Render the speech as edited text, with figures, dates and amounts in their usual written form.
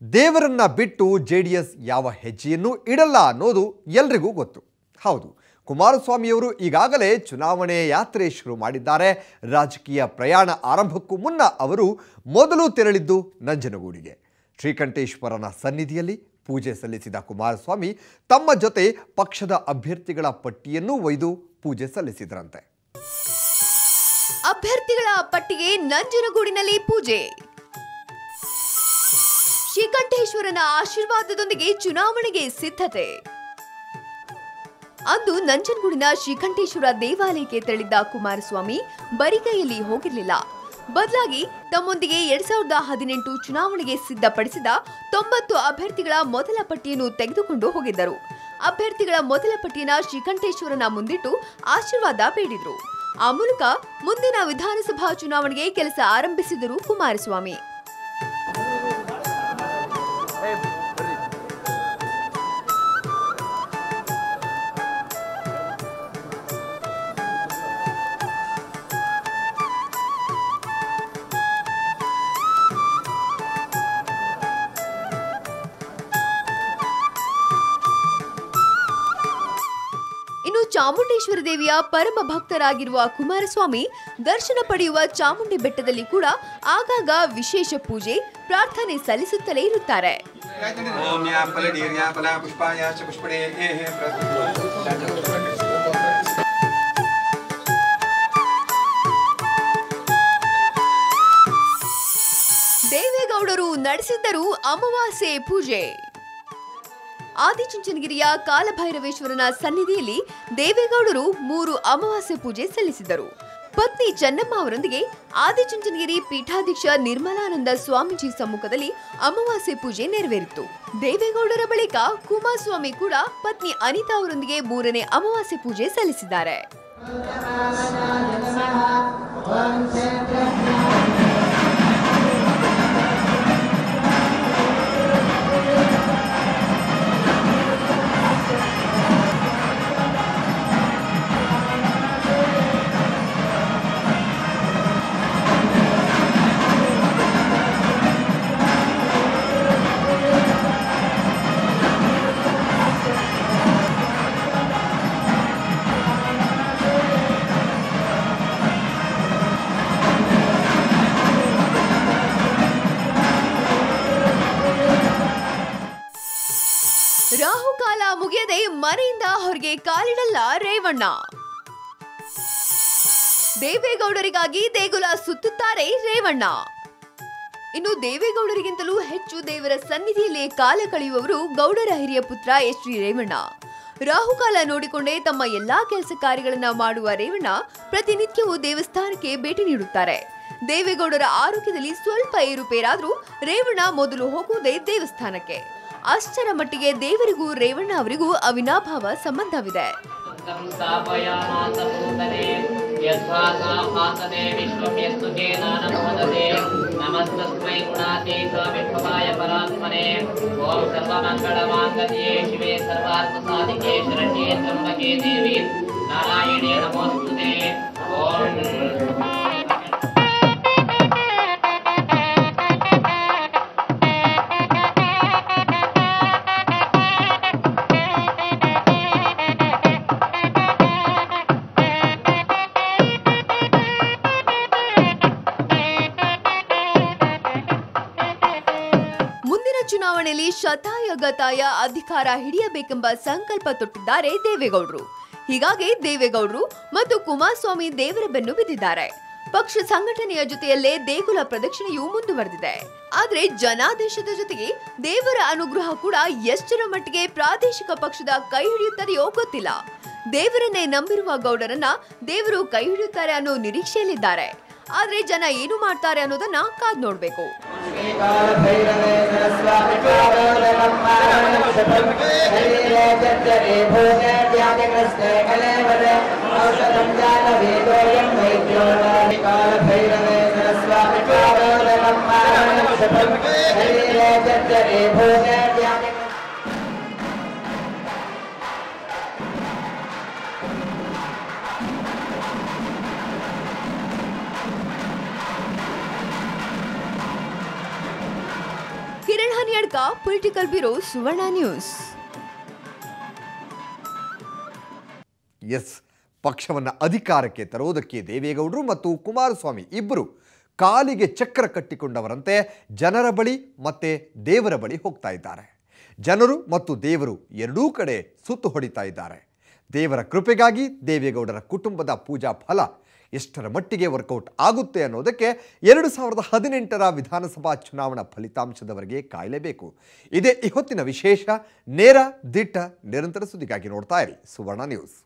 ದೇವರನ್ನ ಬಿಟ್ಟು ಜೆಡಿಎಸ್ ಯಾವ ಹೆಜ್ಜೆಯನ್ನು ಇಡಲ್ಲ ಅನ್ನೋದು ಎಲ್ರಿಗೂ ಗೊತ್ತು. ಹೌದು, ಕುಮಾರಸ್ವಾಮಿಯವರು ಈಗಾಗಲೇ ಚುನಾವಣೆ ಯಾತ್ರೆ ಶುರು ಮಾಡಿದ್ದಾರೆ. ರಾಜಕೀಯ ಪ್ರಯಾಣ ಆರಂಭಕ್ಕೂ ಮುನ್ನ ಅವರು ಮೊದಲು ತೆರಳಿದ್ದು ನಂಜನಗೂಡಿಗೆ. ಶ್ರೀಕಂಠೇಶ್ವರನ ಸನ್ನಿಧಿಯಲ್ಲಿ ಪೂಜೆ ಸಲ್ಲಿಸಿದ ಕುಮಾರಸ್ವಾಮಿ ತಮ್ಮ ಜೊತೆ ಪಕ್ಷದ ಅಭ್ಯರ್ಥಿಗಳ ಪಟ್ಟಿಯನ್ನು ಒಯ್ದು ಪೂಜೆ ಸಲ್ಲಿಸಿದ್ರಂತೆ. ಅಭ್ಯರ್ಥಿಗಳ ಪಟ್ಟಿಗೆ ನಂಜನಗೂಡಿನಲ್ಲಿ ಪೂಜೆ. ಶ್ರೀಕಂಠೇಶ್ವರನ ಆಶೀರ್ವಾದದೊಂದಿಗೆ ಚುನಾವಣೆಗೆ ಸಿದ್ಧತೆ. ಅಂದು ನಂಜನಗೂಡಿನ ಶ್ರೀಕಂಠೇಶ್ವರ ದೇವಾಲಯಕ್ಕೆ ತೆರಳಿದ್ದ ಕುಮಾರಸ್ವಾಮಿ ಬರಿಗೈಯಲ್ಲಿ ಹೋಗಿರಲಿಲ್ಲ. ಬದಲಾಗಿ ತಮ್ಮೊಂದಿಗೆ 2018 ಚುನಾವಣೆಗೆ ಸಿದ್ಧಪಡಿಸಿದ 90 ಅಭ್ಯರ್ಥಿಗಳ ಮೊದಲ ಪಟ್ಟಿಯನ್ನು ತೆಗೆದುಕೊಂಡು ಹೋಗಿದ್ದರು. ಅಭ್ಯರ್ಥಿಗಳ ಮೊದಲ ಪಟ್ಟಿಯನ್ನು ಶ್ರೀಕಂಠೇಶ್ವರನ ಮುಂದಿಟ್ಟು ಆಶೀರ್ವಾದ ಬೇಡಿದ್ರು. ಆ ಮೂಲಕ ಮುಂದಿನ ವಿಧಾನಸಭಾ ಚುನಾವಣೆಗೆ ಕೆಲಸ ಆರಂಭಿಸಿದರು ಕುಮಾರಸ್ವಾಮಿ. ಇನ್ನು ಚಾಮುಂಡೇಶ್ವರಿ ದೇವಿಯ ಪರಮ ಭಕ್ತರಾಗಿರುವ ಕುಮಾರಸ್ವಾಮಿ ದರ್ಶನ ಪಡೆಯುವ ಚಾಮುಂಡಿ ಬೆಟ್ಟದಲ್ಲಿ ಕೂಡ ಆಗಾಗ ವಿಶೇಷ ಪೂಜೆ, ಪ್ರಾರ್ಥನೆ ಸಲ್ಲಿಸುತ್ತಲೇ ಇರುತ್ತಾರೆ. ದೇವೇಗೌಡರು ನಡೆಸಿದ್ದರು ಅಮಾವಾಸ್ಯೆ ಪೂಜೆ. ಆದಿಚುಂಚನಗಿರಿಯ ಕಾಲಭೈರವೇಶ್ವರನ ಸನ್ನಿಧಿಯಲ್ಲಿ ದೇವೇಗೌಡರು 3 ಅಮಾವಾಸ್ಯೆ ಪೂಜೆ ಸಲ್ಲಿಸಿದರು. ಪತ್ನಿ ಚೆನ್ನಮ್ಮ ಅವರೊಂದಿಗೆ ಆದಿಚುಂಚನಗಿರಿ ಪೀಠಾಧ್ಯಕ್ಷ ನಿರ್ಮಲಾನಂದ ಸ್ವಾಮೀಜಿ ಸಮ್ಮುಖದಲ್ಲಿ ಅಮಾವಾಸ್ಯೆ ಪೂಜೆ ನೆರವೇರಿತು. ದೇವೇಗೌಡರ ಬಳಿಕ ಕುಮಾರಸ್ವಾಮಿ ಕೂಡ ಪತ್ನಿ ಅನಿತಾ ಅವರೊಂದಿಗೆ 3ನೇ ಅಮಾವಾಸ್ಯೆ ಪೂಜೆ ಸಲ್ಲಿಸಿದ್ದಾರೆ. ರಾಹುಕಾಲ ಮುಗಿಯದೆ ಮನೆಯಿಂದ ಹೊರಗೆ ಕಾಲಿಡಲ್ಲ ರೇವಣ್ಣ. ದೇವೇಗೌಡರಿಗಾಗಿ ದೇಗುಲ ಸುತ್ತುತ್ತಾರೆ ರೇವಣ್ಣ. ಇನ್ನು ದೇವೇಗೌಡರಿಗಿಂತಲೂ ಹೆಚ್ಚು ದೇವರ ಸನ್ನಿಧಿಯಲ್ಲೇ ಕಾಲ ಕಳೆಯುವವರು ಗೌಡರ ಹಿರಿಯ ಪುತ್ರ ಎಚ್ ಡಿ ರೇವಣ್ಣ. ರಾಹುಕಾಲ ನೋಡಿಕೊಂಡೇ ತಮ್ಮ ಎಲ್ಲಾ ಕೆಲಸ ಕಾರ್ಯಗಳನ್ನ ಮಾಡುವ ರೇವಣ್ಣ ಪ್ರತಿನಿತ್ಯವೂ ದೇವಸ್ಥಾನಕ್ಕೆ ಭೇಟಿ ನೀಡುತ್ತಾರೆ. ದೇವೇಗೌಡರ ಆರೋಗ್ಯದಲ್ಲಿ ಸ್ವಲ್ಪ ಏರುಪೇರಾದ್ರೂ ರೇವಣ್ಣ ಮೊದಲು ಹೋಗುವುದೇ ದೇವಸ್ಥಾನಕ್ಕೆ. ಅಷ್ಟರ ಮಟ್ಟಿಗೆ ದೇವರಿಗೂ ರೇವಣ್ಣ ಅವರಿಗೂ ಅವಿನಾಭಾವ ಸಂಬಂಧವಿದೆ. ಚುನಾವಣೆಯಲ್ಲಿ ಶತಾಯ ಗತಾಯ ಅಧಿಕಾರ ಹಿಡಿಯಬೇಕೆಂಬ ಸಂಕಲ್ಪ ತೊಟ್ಟಿದ್ದಾರೆ ದೇವೇಗೌಡರು. ಹೀಗಾಗಿ ದೇವೇಗೌಡರು ಮತ್ತು ಕುಮಾರಸ್ವಾಮಿ ದೇವರ ಬೆನ್ನು ಬಿದ್ದಿದ್ದಾರೆ. ಪಕ್ಷ ಸಂಘಟನೆಯ ಜೊತೆಯಲ್ಲೇ ದೇಗುಲ ಪ್ರದಕ್ಷಿಣೆಯೂ ಮುಂದುವರೆದಿದೆ. ಆದ್ರೆ ಜನಾದೇಶದ ಜೊತೆಗೆ ದೇವರ ಅನುಗ್ರಹ ಕೂಡ ಎಷ್ಟರ ಮಟ್ಟಿಗೆ ಪ್ರಾದೇಶಿಕ ಪಕ್ಷದ ಕೈ ಹಿಡಿಯುತ್ತದೆಯೋ ಗೊತ್ತಿಲ್ಲ. ದೇವರನ್ನೇ ನಂಬಿರುವ ಗೌಡರನ್ನ ದೇವರು ಕೈ ಹಿಡಿಯುತ್ತಾರೆ ಅನ್ನೋ ನಿರೀಕ್ಷೆಯಲ್ಲಿದ್ದಾರೆ. ಆದ್ರೆ ಜನ ಏನು ಮಾಡ್ತಾರೆ ಅನ್ನೋದನ್ನ ಕಾದ್ ನೋಡ್ಬೇಕು. ರಾಣಿ ಅಡ್ಕ, ಪೊಲಿಟಿಕಲ್ ಬ್ಯೂರೋ, ಸುವರ್ಣ ನ್ಯೂಸ್. ಎಸ್, ಪಕ್ಷವನ್ನು ಅಧಿಕಾರಕ್ಕೆ ತರುವುದಕ್ಕೆ ದೇವೇಗೌಡರು ಮತ್ತು ಕುಮಾರಸ್ವಾಮಿ ಇಬ್ಬರು ಕಾಲಿಗೆ ಚಕ್ರ ಕಟ್ಟಿಕೊಂಡವರಂತೆ ಜನರ ಬಳಿ ಮತ್ತೆ ದೇವರ ಬಳಿ ಹೋಗ್ತಾ ಇದ್ದಾರೆ. ಜನರು ಮತ್ತು ದೇವರು ಎರಡೂ ಕಡೆ ಸುತ್ತು ಹೊಡಿತಾ ಇದ್ದಾರೆ. ದೇವರ ಕೃಪೆಗಾಗಿ ದೇವೇಗೌಡರ ಕುಟುಂಬದ ಪೂಜಾ ಫಲ ಎಷ್ಟರ ಮಟ್ಟಿಗೆ ವರ್ಕೌಟ್ ಆಗುತ್ತೆ ಅನ್ನೋದಕ್ಕೆ 2018ರ ವಿಧಾನಸಭಾ ಚುನಾವಣಾ ಫಲಿತಾಂಶದವರೆಗೆ ಕಾಯಲೇಬೇಕು. ಇದೇ ಇವತ್ತಿನ ವಿಶೇಷ. ನೇರ, ದಿಟ್ಟ, ನಿರಂತರ ಸುದ್ದಿಗಾಗಿ ನೋಡ್ತಾ ಇರಿ ಸುವರ್ಣ ನ್ಯೂಸ್.